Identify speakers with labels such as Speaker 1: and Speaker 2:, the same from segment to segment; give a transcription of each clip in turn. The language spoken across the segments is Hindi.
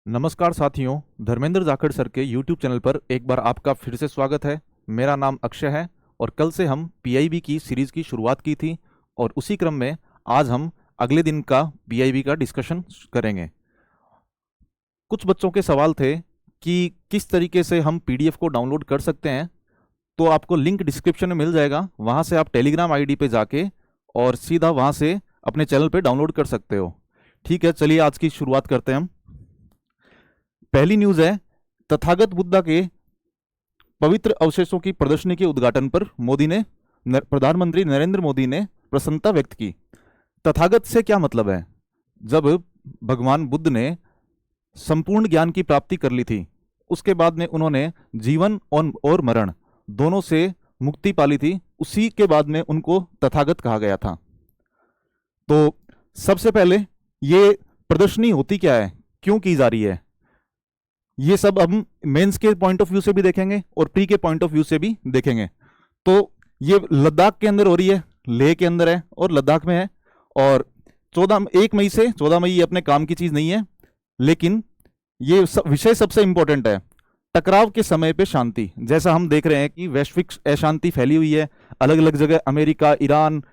Speaker 1: नमस्कार साथियों, धर्मेंद्र जाखड़ सर के YouTube चैनल पर एक बार आपका फिर से स्वागत है। मेरा नाम अक्षय है और कल से हम पीआईबी की सीरीज़ की शुरुआत की थी और उसी क्रम में आज हम अगले दिन का पीआईबी का डिस्कशन करेंगे। कुछ बच्चों के सवाल थे कि किस तरीके से हम पीडीएफ को डाउनलोड कर सकते हैं, तो आपको लिंक डिस्क्रिप्शन में मिल जाएगा। वहाँ से आप टेलीग्राम आईडी पे जाके और सीधा वहाँ से अपने चैनल पे डाउनलोड कर सकते हो। ठीक है, चलिए आज की शुरुआत करते हैं हम। पहली न्यूज़ है, तथागत बुद्धा के पवित्र अवशेषों की प्रदर्शनी के उद्घाटन पर प्रधानमंत्री नरेंद्र मोदी ने प्रसन्नता व्यक्त की। तथागत से क्या मतलब है? जब भगवान बुद्ध ने संपूर्ण ज्ञान की प्राप्ति कर ली थी, उसके बाद में उन्होंने जीवन और मरण दोनों से मुक्ति पाली थी, उसी के बाद में उनको तथागत कहा गया था। तो सबसे पहले ये प्रदर्शनी होती क्या है, क्यों की जा रही है, ये सब हम मेंस के पॉइंट ऑफ व्यू से भी देखेंगे और प्री के पॉइंट ऑफ व्यू से भी देखेंगे। तो ये लद्दाख के अंदर हो रही है, लेह के अंदर है और लद्दाख में है। और 1 मई से 14 मई ये अपने काम की चीज नहीं है, लेकिन ये विषय सबसे इंपॉर्टेंट है। टकराव के समय पे शांति। जैसा हम देख रहे हैं कि वैश्विक अशांति फैली हुई है, अलग अलग जगह अमेरिका, ईरान,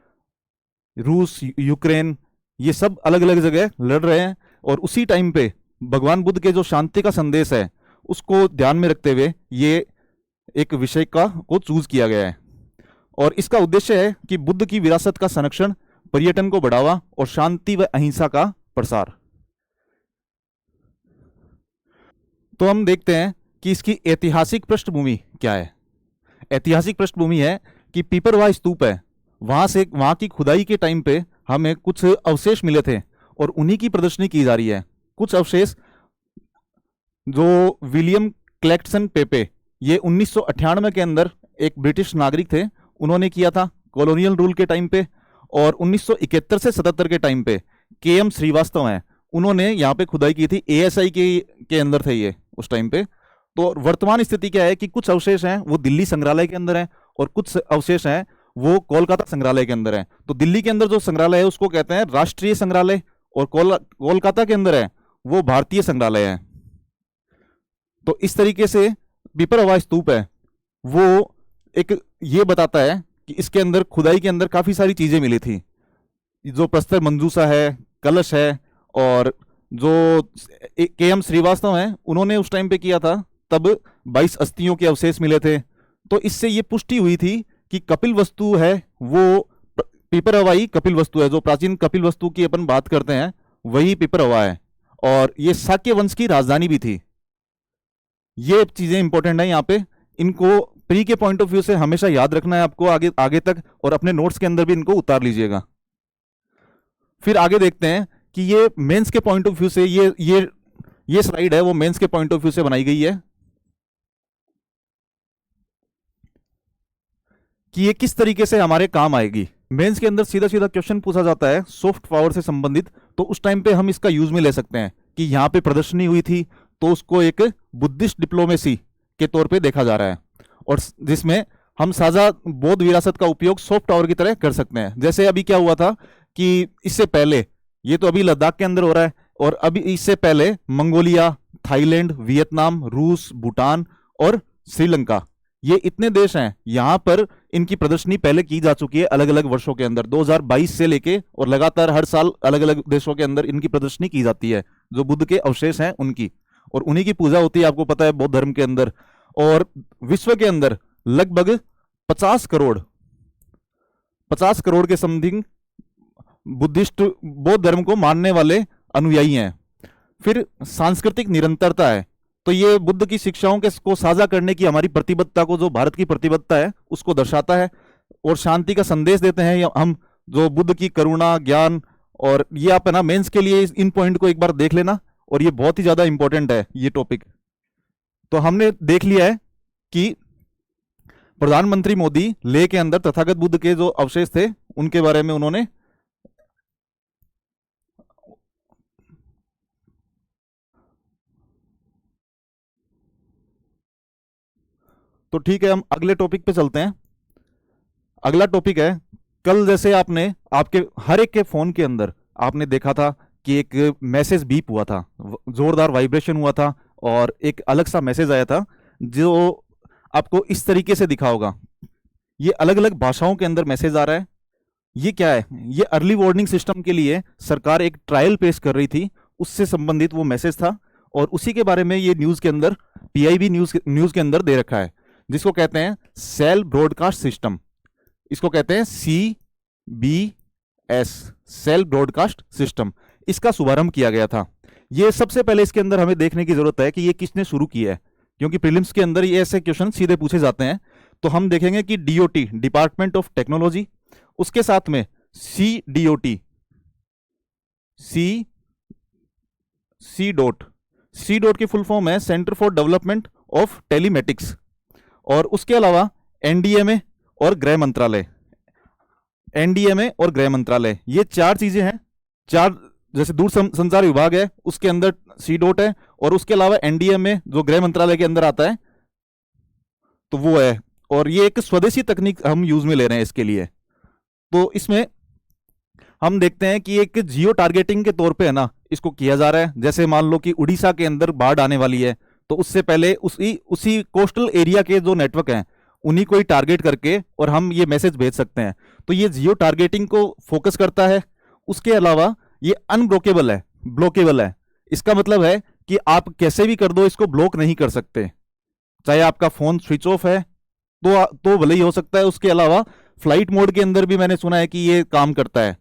Speaker 1: रूस, यूक्रेन, ये सब अलग अलग जगह लड़ रहे हैं। और उसी टाइम पे भगवान बुद्ध के जो शांति का संदेश है उसको ध्यान में रखते हुए ये एक विषय को चूज किया गया है। और इसका उद्देश्य है कि बुद्ध की विरासत का संरक्षण, पर्यटन को बढ़ावा और शांति व अहिंसा का प्रसार। तो हम देखते हैं कि इसकी ऐतिहासिक पृष्ठभूमि क्या है। ऐतिहासिक पृष्ठभूमि है कि पीपरवाह स्तूप है, वहां की खुदाई के टाइम पे हमें कुछ अवशेष मिले थे और उन्हीं की प्रदर्शनी की जा रही है। कुछ अवशेष जो विलियम क्लेक्टसन पेपे, ये 1998 के अंदर एक ब्रिटिश नागरिक थे, उन्होंने किया था कॉलोनियल रूल के टाइम पे। और 1971 से 77 के टाइम पे केएम श्रीवास्तव हैं, उन्होंने यहाँ पे खुदाई की थी। एएसआई के अंदर थे ये उस टाइम पे। तो वर्तमान स्थिति क्या है कि कुछ अवशेष हैं वो दिल्ली संग्रहालय के अंदर हैं और कुछ अवशेष हैं वो कोलकाता संग्रहालय के अंदर हैं। तो दिल्ली के अंदर जो संग्रहालय है उसको कहते हैं राष्ट्रीय संग्रहालय और कोलकाता के अंदर है वो भारतीय संग्रहालय है। तो इस तरीके से पीपरवाह स्तूप है वो एक ये बताता है कि इसके अंदर खुदाई के अंदर काफी सारी चीजें मिली थी। जो प्रस्तर मंजूषा है, कलश है, और जो केएम श्रीवास्तव हैं उन्होंने उस टाइम पे किया था, तब 22 अस्थियों के अवशेष मिले थे। तो इससे ये पुष्टि हुई थी कि कपिल वस्तु है वो पीपरवाही कपिल वस्तु है। जो प्राचीन कपिल वस्तु की अपन बात करते हैं वही पीपरवाह है, और ये शाक्य वंश की राजधानी भी थी। ये चीजें इंपॉर्टेंट है यहाँ पे, इनको प्री के पॉइंट ऑफ व्यू से हमेशा याद रखना है आपको आगे आगे तक, और अपने नोट्स के अंदर भी इनको उतार लीजिएगा। फिर आगे देखते हैं कि ये मेंस के पॉइंट ऑफ व्यू से ये स्लाइड है वो मेंस के पॉइंट ऑफ व्यू से बनाई गई है कि ये किस तरीके से हमारे काम आएगी। मेंस के अंदर सीधा सीधा क्वेश्चन पूछा जाता है सॉफ्ट पावर से संबंधित, तो उस टाइम पे हम इसका यूज में ले सकते हैं कि यहाँ पे प्रदर्शनी हुई थी तो उसको एक बुद्धिस्ट डिप्लोमेसी के तौर पे देखा जा रहा है, और जिसमें हम साझा बौद्ध विरासत का उपयोग सॉफ्ट पावर की तरह कर सकते हैं। जैसे अभी क्या हुआ था कि इससे पहले, ये तो अभी लद्दाख के अंदर हो रहा है, और अभी इससे पहले मंगोलिया, थाईलैंड, वियतनाम, रूस, भूटान और श्रीलंका, ये इतने देश हैं, यहां पर इनकी प्रदर्शनी पहले की जा चुकी है अलग अलग वर्षों के अंदर, 2022 से लेके, और लगातार हर साल अलग अलग देशों के अंदर इनकी प्रदर्शनी की जाती है जो बुद्ध के अवशेष हैं उनकी, और उन्हीं की पूजा होती है, आपको पता है, बौद्ध धर्म के अंदर। और विश्व के अंदर लगभग 50 करोड़ के समथिंग बुद्धिस्ट बौद्ध धर्म को मानने वाले अनुयायी हैं। फिर सांस्कृतिक निरंतरता है, तो ये बुद्ध की शिक्षाओं को साझा करने की हमारी प्रतिबद्धता को, जो भारत की प्रतिबद्धता है उसको दर्शाता है, और शांति का संदेश देते हैं हम, जो बुद्ध की करुणा, ज्ञान। और ये आप है ना मेंस के लिए इन पॉइंट को एक बार देख लेना, और ये बहुत ही ज्यादा इंपॉर्टेंट है ये टॉपिक। तो हमने देख लिया है कि प्रधानमंत्री मोदी लेह के अंदर तथागत बुद्ध के जो अवशेष थे उनके बारे में उन्होंने तो ठीक है, हम अगले टॉपिक पे चलते हैं। अगला टॉपिक है, कल जैसे आपने आपके हर एक के फोन के अंदर आपने देखा था कि एक मैसेज बीप हुआ था, जोरदार वाइब्रेशन हुआ था और एक अलग सा मैसेज आया था जो आपको इस तरीके से दिखा होगा। ये अलग अलग भाषाओं के अंदर मैसेज आ रहा है। ये क्या है? ये अर्ली वार्निंग सिस्टम के लिए सरकार एक ट्रायल पेश कर रही थी, उससे संबंधित वो मैसेज था और उसी के बारे में ये न्यूज के अंदर, पीआईबी न्यूज के अंदर दे रखा है, जिसको कहते हैं सेल ब्रॉडकास्ट सिस्टम। इसको कहते हैं CBS, सेल ब्रॉडकास्ट सिस्टम। इसका शुभारंभ किया गया था। ये सबसे पहले इसके अंदर हमें देखने की जरूरत है कि ये किसने शुरू किया है, क्योंकि प्रीलिम्स के अंदर ये ऐसे क्वेश्चन सीधे पूछे जाते हैं। तो हम देखेंगे कि DOT, डिपार्टमेंट ऑफ टेक्नोलॉजी, उसके साथ में CDOT, सी डॉट की फुल फॉर्म है centre for development of telematics, और उसके अलावा NDMA और गृह मंत्रालय। NDMA और गृह मंत्रालय, ये चार चीजें हैं। चार, जैसे दूर संचार विभाग है उसके अंदर CDOT है, और उसके अलावा NDMA जो गृह मंत्रालय के अंदर आता है तो वो है। और ये एक स्वदेशी तकनीक हम यूज में ले रहे हैं इसके लिए। तो इसमें हम देखते हैं कि एक जियो टारगेटिंग के तौर पे है ना इसको किया जा रहा है। जैसे मान लो कि उड़ीसा के अंदर बाढ़ आने वाली है, तो उससे पहले उसी कोस्टल एरिया के जो नेटवर्क हैं उन्हीं को ही टारगेट करके और हम ये मैसेज भेज सकते हैं। तो ये जियो टारगेटिंग को फोकस करता है। उसके अलावा ये अनब्लॉकेबल है, ब्लॉकेबल है। इसका मतलब है कि आप कैसे भी कर दो, इसको ब्लॉक नहीं कर सकते। चाहे आपका फोन स्विच ऑफ है तो भले ही हो सकता है। उसके अलावा फ्लाइट मोड के अंदर भी मैंने सुना है कि ये काम करता है।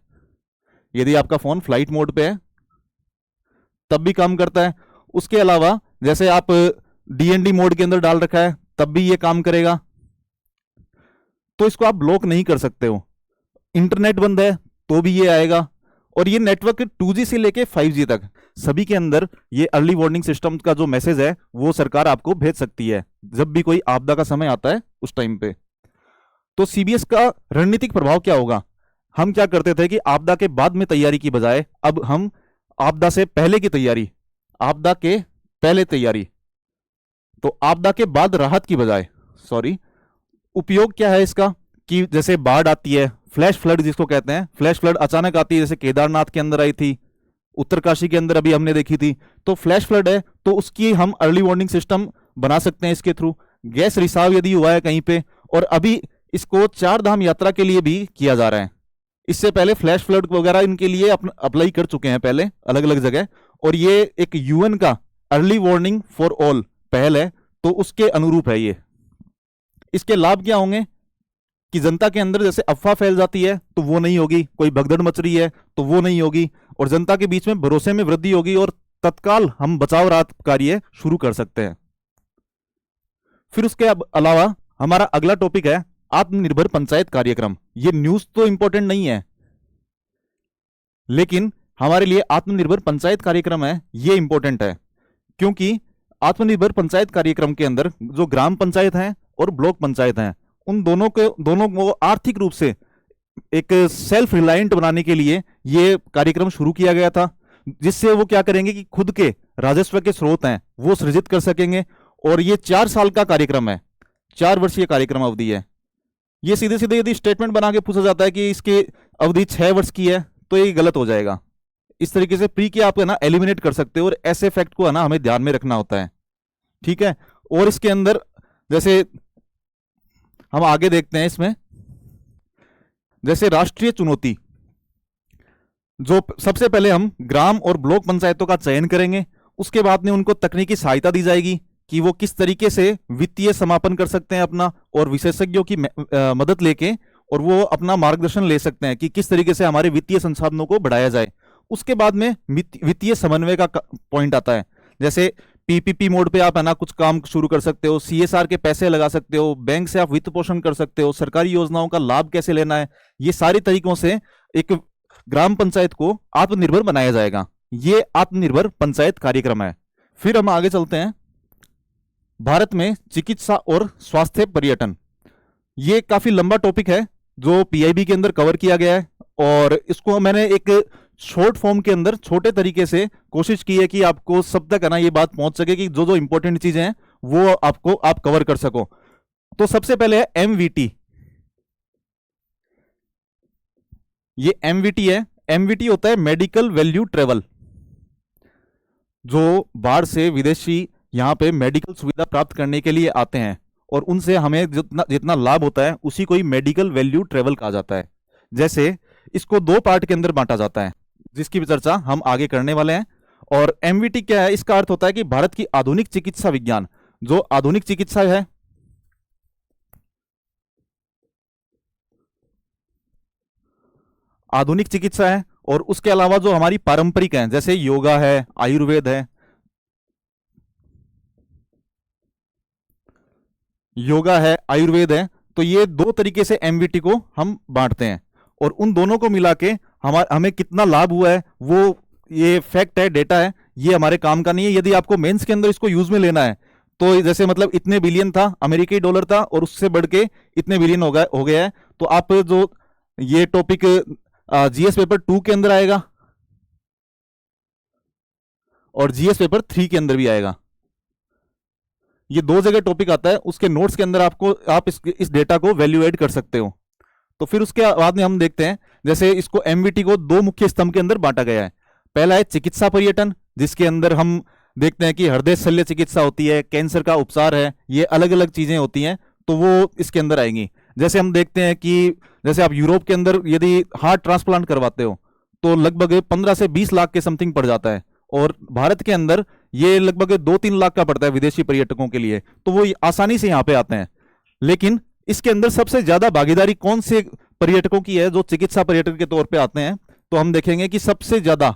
Speaker 1: यदि आपका फोन फ्लाइट मोड पे है तब भी काम करता है। उसके अलावा जैसे आप DND मोड के अंदर डाल रखा है तब भी ये काम करेगा। तो इसको आप ब्लॉक नहीं कर सकते हो। इंटरनेट बंद है तो भी ये आएगा। और ये नेटवर्क 2G से लेके 5G तक सभी के अंदर ये अर्ली वार्निंग सिस्टम का जो मैसेज है वो सरकार आपको भेज सकती है जब भी कोई आपदा का समय आता है उस टाइम पे। तो CBS का रणनीतिक प्रभाव क्या होगा? हम क्या करते थे कि आपदा के बाद में तैयारी की बजाय अब हम आपदा से पहले की तैयारी, आपदा के पहले तैयारी, तो आपदा के बाद राहत की बजाय, उपयोग क्या है इसका कि जैसे बाढ़ आती है, फ्लैश फ्लड जिसको कहते हैं, फ्लैश फ्लड अचानक आती है, जैसे केदारनाथ के अंदर आई थी, उत्तरकाशी के अंदर अभी हमने देखी थी। तो फ्लैश फ्लड है तो उसकी हम अर्ली वार्निंग सिस्टम बना सकते हैं इसके थ्रू। गैस रिसाव यदि हुआ है कहीं पे, और अभी इसको 4 धाम यात्रा के लिए भी किया जा रहा है। इससे पहले फ्लैश फ्लड वगैरह इनके लिए अप्लाई कर चुके हैं पहले अलग अलग जगह, और ये एक UN का अर्ली वार्निंग फॉर ऑल पहल है, तो उसके अनुरूप है ये। इसके लाभ क्या होंगे कि जनता के अंदर जैसे अफवाह फैल जाती है तो वो नहीं होगी, कोई भगदड़ मच रही है तो वो नहीं होगी, और जनता के बीच में भरोसे में वृद्धि होगी और तत्काल हम बचाव राहत कार्य शुरू कर सकते हैं। फिर उसके अलावा हमारा अगला टॉपिक है आत्मनिर्भर पंचायत कार्यक्रम। ये न्यूज तो इंपॉर्टेंट नहीं है, लेकिन हमारे लिए आत्मनिर्भर पंचायत कार्यक्रम है ये इंपॉर्टेंट है, क्योंकि आत्मनिर्भर पंचायत कार्यक्रम के अंदर जो ग्राम पंचायत हैं और ब्लॉक पंचायत हैं, उन दोनों को आर्थिक रूप से एक सेल्फ रिलायंट बनाने के लिए ये कार्यक्रम शुरू किया गया था, जिससे वो क्या करेंगे कि खुद के राजस्व के स्रोत हैं वो सृजित कर सकेंगे। और ये 4 साल का कार्यक्रम है, 4 वर्षीय कार्यक्रम अवधि है। ये सीधे सीधे यदि स्टेटमेंट बना के पूछा जाता है कि इसकी अवधि 6 वर्ष की है तो ये गलत हो जाएगा। इस तरीके से प्री के आप है ना एलिमिनेट कर सकते हो, और ऐसे फैक्ट को है ना हमें ध्यान में रखना होता है, ठीक है। और इसके अंदर जैसे हम आगे देखते हैं, इसमें जैसे राष्ट्रीय चुनौती, जो सबसे पहले हम ग्राम और ब्लॉक पंचायतों का चयन करेंगे, उसके बाद में उनको तकनीकी सहायता दी जाएगी कि वो किस तरीके से वित्तीय समापन कर सकते हैं अपना, और विशेषज्ञों की मदद लेके और वो अपना मार्गदर्शन ले सकते हैं कि किस तरीके से हमारे वित्तीय संसाधनों को बढ़ाया जाए। उसके बाद में वित्तीय समन्वय का पॉइंट आता है, जैसे PPP मोड पे आप है ना कुछ काम शुरू कर सकते हो, CSR के पैसे लगा सकते हो, बैंक से आप वित्त पोषण कर सकते हो, सरकारी योजनाओं का लाभ कैसे लेना है, ये सारी तरीकों से एक ग्राम पंचायत को आत्मनिर्भर बनाया जाएगा। ये आत्मनिर्भर पंचायत कार्यक्रम है। फिर हम आगे चलते हैं, भारत में चिकित्सा और स्वास्थ्य पर्यटन। ये काफी लंबा टॉपिक है जो PIB के अंदर कवर किया गया है, और इसको मैंने एक शॉर्ट फॉर्म के अंदर छोटे तरीके से कोशिश की है कि आपको सब तक है ना ये बात पहुंच सके कि जो जो इंपॉर्टेंट चीजें हैं वो आप कवर कर सको। तो सबसे पहले है MVT। ये MVT है। MVT होता है मेडिकल वैल्यू ट्रेवल। जो बाहर से विदेशी यहाँ पे मेडिकल सुविधा प्राप्त करने के लिए आते हैं, और उनसे हमें जितना जितना लाभ होता है उसी को ही मेडिकल वैल्यू ट्रेवल कहा जाता है। जैसे इसको दो पार्ट के अंदर बांटा जाता है, जिसकी भी चर्चा हम आगे करने वाले हैं। और एमवीटी क्या है? इसका अर्थ होता है कि भारत की आधुनिक चिकित्सा विज्ञान, जो आधुनिक चिकित्सा है, आधुनिक चिकित्सा है, और उसके अलावा जो हमारी पारंपरिक है, जैसे योगा है, आयुर्वेद है, योगा है, आयुर्वेद है, तो ये दो तरीके से एमवीटी को हम बांटते हैं। और उन दोनों को मिला के हमें कितना लाभ हुआ है, वो ये फैक्ट है, डेटा है, ये हमारे काम का नहीं है। यदि आपको मेंस के अंदर इसको यूज में लेना है, तो जैसे मतलब इतने बिलियन था, अमेरिकी डॉलर था, और उससे बढ़ के इतने बिलियन हो गया है, तो आप जो ये टॉपिक जीएस पेपर 2 के अंदर आएगा और जीएस पेपर 3 के अंदर भी आएगा। ये दो जगह टॉपिक आता है, उसके नोट्स के अंदर आप इस डेटा को वैल्यू एड कर सकते हो। तो फिर उसके बाद में हम देखते हैं, जैसे इसको एमवीटी को दो मुख्य स्तंभ के अंदर बांटा गया है। पहला है चिकित्सा पर्यटन, जिसके अंदर हम देखते हैं कि हृदय शल्य चिकित्सा होती है, कैंसर का उपचार है, ये अलग अलग चीजें होती हैं, तो वो इसके अंदर आएंगी। जैसे हम देखते हैं कि जैसे आप यूरोप के अंदर यदि हार्ट ट्रांसप्लांट करवाते हो तो लगभग 15 से 20 लाख के समथिंग पड़ जाता है, और भारत के अंदर ये लगभग 2-3 लाख का पड़ता है विदेशी पर्यटकों के लिए, तो वो आसानी से यहाँ पे आते हैं। लेकिन इसके अंदर सबसे ज्यादा भागीदारी कौन से पर्यटकों की है जो चिकित्सा पर्यटक के तौर पे आते हैं? तो हम देखेंगे कि सबसे ज्यादा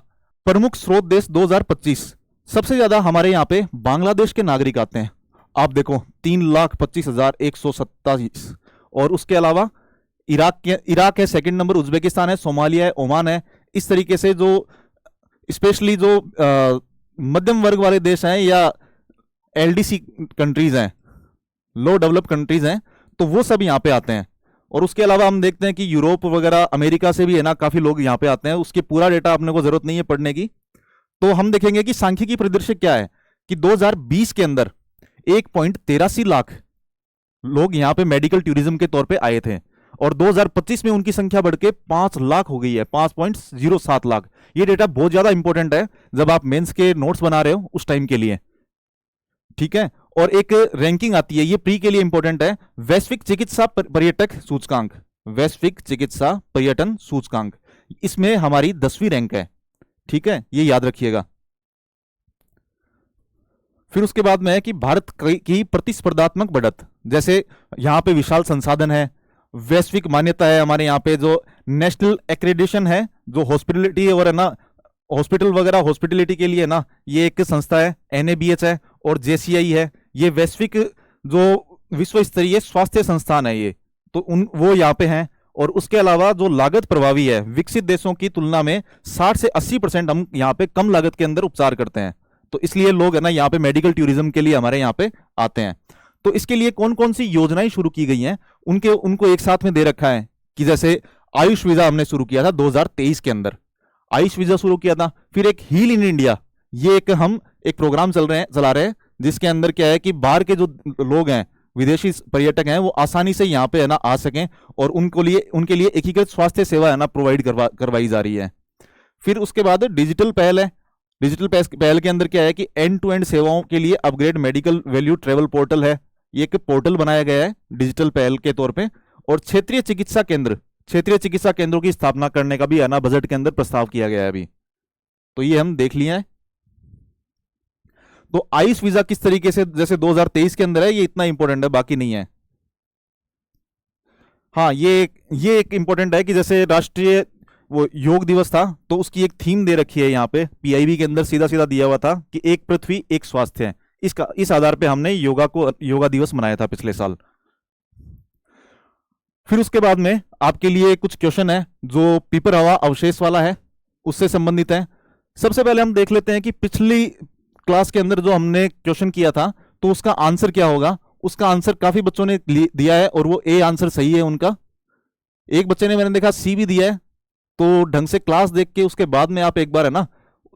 Speaker 1: प्रमुख स्रोत देश 2025 सबसे ज्यादा हमारे यहाँ पे बांग्लादेश के नागरिक आते हैं। आप देखो 3,25,127, और उसके अलावा इराक है सेकंड नंबर, उज्बेकिस्तान है, सोमालिया है, ओमान है। इस तरीके से जो स्पेशली जो मध्यम वर्ग वाले देश हैं या एलडीसी कंट्रीज हैं, लो डेवलप कंट्रीज हैं, तो वो सब यहाँ पे आते हैं। और उसके अलावा हम देखते हैं कि यूरोप वगैरह अमेरिका से भी है ना काफी लोग यहाँ पे आते हैं। उसकी पूरा डेटा अपने को जरूरत नहीं है पढ़ने की। तो हम देखेंगे कि सांख्यिकी परिदृश्य क्या है कि 2020 के अंदर 1.83 लाख लोग यहाँ पे मेडिकल टूरिज्म के तौर पे आए थे, और 2025 में उनकी संख्या बढ़ के 5 लाख हो गई है, 5.07 लाख। ये डेटा बहुत ज्यादा इंपॉर्टेंट है जब आप मेंस के नोट्स बना रहे हो उस टाइम के लिए, ठीक है। और एक रैंकिंग आती है, ये प्री के लिए इंपॉर्टेंट है, वैश्विक चिकित्सा पर्यटक सूचकांक, वैश्विक चिकित्सा पर्यटन सूचकांक, इसमें हमारी 10वीं रैंक है, ठीक है, ये याद रखिएगा। फिर उसके बाद में है कि भारत की प्रतिस्पर्धात्मक बढ़त, जैसे यहाँ पे विशाल संसाधन है, वैश्विक मान्यता है, हमारे यहाँ पे जो नेशनल एक्रेडिशन है, जो हॉस्पिटलिटी और है ना हॉस्पिटल वगैरह हॉस्पिटलिटी के लिए ना, ये एक संस्था है, एनएबीएच है और जेसीआई है, ये वैश्विक जो विश्व स्तरीय स्वास्थ्य संस्थान है ये, तो वो यहाँ पे हैं। और उसके अलावा जो लागत प्रभावी है, विकसित देशों की तुलना में 60 से 80% हम यहाँ पे कम लागत के अंदर उपचार करते हैं, तो इसलिए लोग है ना यहाँ पे मेडिकल टूरिज्म के लिए हमारे यहाँ पे आते हैं। तो इसके लिए कौन कौन सी योजनाएं शुरू की गई हैं उनको एक साथ में दे रखा है कि जैसे आयुष वीजा हमने शुरू किया था 2023 के अंदर, आयुष वीजा शुरू किया था। फिर एक हील इन इंडिया, ये हम एक प्रोग्राम चला रहे हैं जिसके अंदर क्या है कि बाहर के जो लोग हैं, विदेशी पर्यटक हैं, वो आसानी से यहाँ पे है ना आ सकें, और उनके लिए एकीकृत स्वास्थ्य सेवा है ना प्रोवाइड करवाई जा रही है। फिर उसके बाद डिजिटल पहल है, डिजिटल पहल के अंदर क्या है कि एंड टू एंड सेवाओं के लिए upgrade medical value travel portal है, ये एक पोर्टल बनाया गया है डिजिटल पहल के तौर पे। और क्षेत्रीय चिकित्सा केंद्रों की स्थापना करने का भी है ना बजट के अंदर प्रस्ताव किया गया है अभी, तो ये हम देख लिए हैं। तो आयुष वीजा किस तरीके से जैसे 2023 के अंदर है, ये इतना इंपॉर्टेंट है, बाकी नहीं है। हाँ, ये एक इंपॉर्टेंट है कि जैसे राष्ट्रीय वो योग दिवस था, तो उसकी एक थीम दे रखी है यहाँ पे पीआईबी के अंदर, सीधा सीधा दिया हुआ था कि एक पृथ्वी एक स्वास्थ्य है। इस आधार पे हमने योगा दिवस मनाया था पिछले साल। फिर उसके बाद में आपके लिए कुछ क्वेश्चन है जो पीपर हवा अवशेष वाला है, उससे संबंधित है। सबसे पहले हम देख लेते हैं कि पिछली क्लास के अंदर जो हमने क्वेश्चन किया था तो उसका आंसर क्या होगा। उसका आंसर काफी बच्चों ने दिया है और वो ए आंसर सही है उनका। एक बच्चे ने मैंने देखा सी भी दिया है, तो ढंग से क्लास देख के उसके बाद में आप एक बार है ना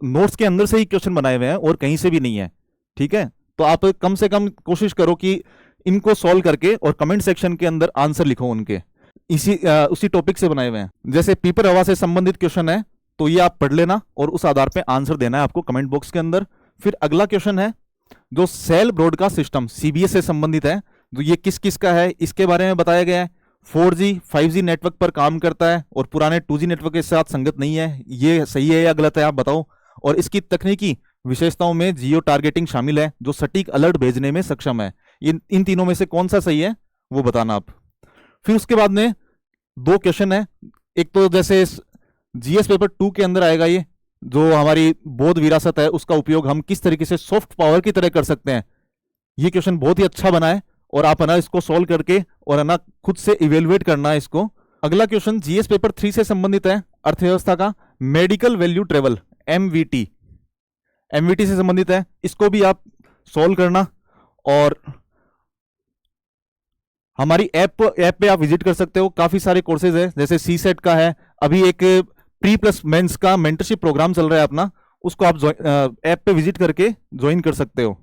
Speaker 1: नोट्स के अंदर से ही क्वेश्चन बनाए हुए हैं और कहीं से भी नहीं है, ठीक है। तो आप कम से कम कोशिश करो कि इनको सॉल्व करके और कमेंट सेक्शन के अंदर आंसर लिखो उनके, उसी टॉपिक से बनाए हुए हैं। जैसे पीपर हवा से संबंधित क्वेश्चन है तो ये आप पढ़ लेना और उस आधार पे आंसर देना है आपको कमेंट बॉक्स के अंदर। फिर अगला क्वेश्चन है जो सेल ब्रॉडकास्ट सिस्टम सीबीएस से संबंधित है, तो ये किस किस का है इसके बारे में बताया गया है। 4G 5G नेटवर्क पर काम करता है और पुराने 2G नेटवर्क के साथ संगत नहीं है, ये सही है या गलत है आप बताओ। और इसकी तकनीकी विशेषताओं में जियो टारगेटिंग शामिल है जो सटीक अलर्ट भेजने में सक्षम है। इन तीनों में से कौन सा सही है वो बताना आप। फिर उसके बाद में दो क्वेश्चन है, एक तो जैसे जीएस पेपर 2 के अंदर आएगा, ये जो हमारी बौद्ध विरासत है उसका उपयोग हम किस तरीके से सॉफ्ट पावर की तरह कर सकते हैं। ये क्वेश्चन बहुत ही अच्छा बना है और आप है ना इसको सॉल्व करके और है ना खुद से इवेलुएट करना है इसको। अगला क्वेश्चन जीएस पेपर 3 से संबंधित है, अर्थव्यवस्था का मेडिकल वैल्यू ट्रेवल एमवीटी से संबंधित है, इसको भी आप सॉल्व करना। और हमारी ऐप पे आप विजिट कर सकते हो, काफी सारे कोर्सेज है, जैसे सी सेट का है, अभी एक प्री प्लस मेंस का मेंटरशिप प्रोग्राम चल रहा है अपना, उसको आप ऐप पे विजिट करके ज्वाइन कर सकते हो।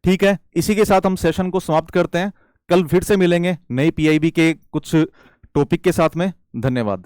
Speaker 1: ठीक है, इसी के साथ हम सेशन को समाप्त करते हैं। कल फिर से मिलेंगे नई पीआईबी के कुछ टॉपिक के साथ में। धन्यवाद।